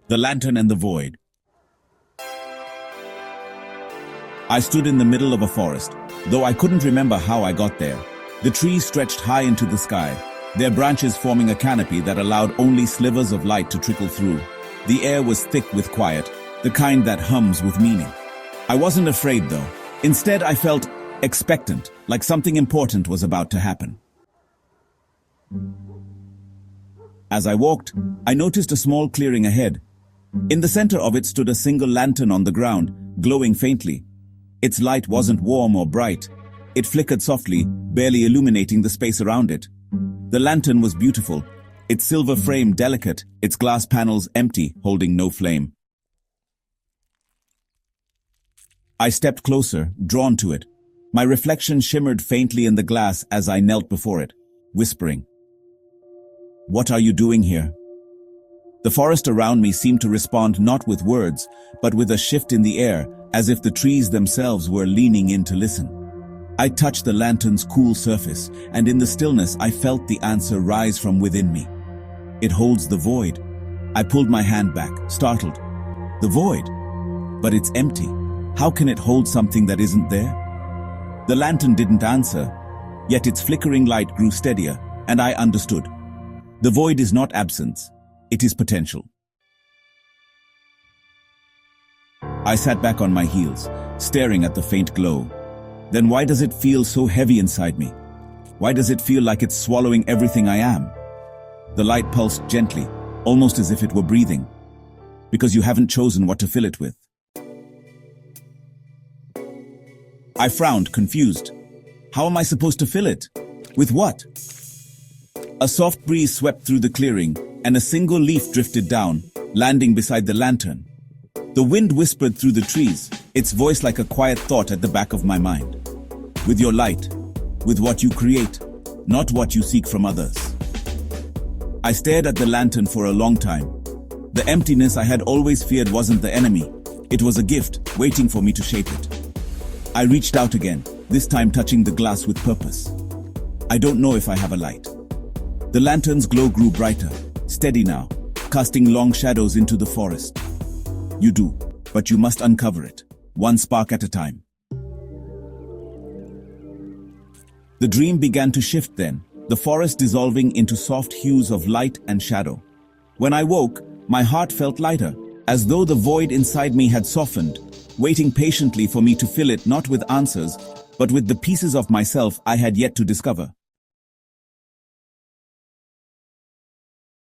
The Lantern and the Void. I stood in the middle of a forest, though I couldn't remember how I got there. The trees stretched high into the sky, their branches forming a canopy that allowed only slivers of light to trickle through. The air was thick with quiet, the kind that hums with meaning. I wasn't afraid, though. Instead, I felt expectant, like something important was about to happen. As I walked, I noticed a small clearing ahead. In the center of it stood a single lantern on the ground, glowing faintly. Its light wasn't warm or bright. It flickered softly, barely illuminating the space around it. The lantern was beautiful, its silver frame delicate, its glass panels empty, holding no flame. I stepped closer, drawn to it. My reflection shimmered faintly in the glass as I knelt before it, whispering, "What are you doing here?" The forest around me seemed to respond not with words, but with a shift in the air, as if the trees themselves were leaning in to listen. I touched the lantern's cool surface, and in the stillness I felt the answer rise from within me. "It holds the void." I pulled my hand back, startled. "The void? But it's empty. How can it hold something that isn't there?" The lantern didn't answer, yet its flickering light grew steadier, and I understood. The void is not absence, it is potential. I sat back on my heels, staring at the faint glow. Then why does it feel so heavy inside me? Why does it feel like it's swallowing everything I am? The light pulsed gently, almost as if it were breathing. Because you haven't chosen what to fill it with. I frowned, confused. How am I supposed to fill it? With what? A soft breeze swept through the clearing, and a single leaf drifted down, landing beside the lantern. The wind whispered through the trees, its voice like a quiet thought at the back of my mind. With your light, with what you create, not what you seek from others. I stared at the lantern for a long time. The emptiness I had always feared wasn't the enemy. It was a gift, waiting for me to shape it. I reached out again, this time touching the glass with purpose. I don't know if I have a light. The lantern's glow grew brighter, steady now, casting long shadows into the forest. You do, but you must uncover it, one spark at a time. The dream began to shift then, the forest dissolving into soft hues of light and shadow. When I woke, my heart felt lighter, as though the void inside me had softened, waiting patiently for me to fill it not with answers, but with the pieces of myself I had yet to discover.